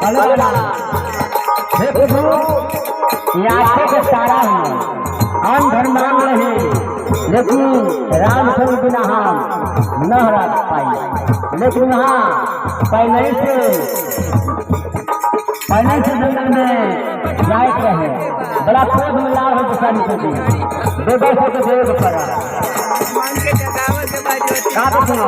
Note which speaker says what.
Speaker 1: हे प्रभु याचे के सारा हूँ हम धर्मान रहे लेकिन रामचंद्र बिना हम न हरा पाई। लेकिन हाँ पहले से जंगल में जाए रहे बड़ा क्रोध में लाभ हो सारी चीजें बेबस होकर देव पड़ा का सुनो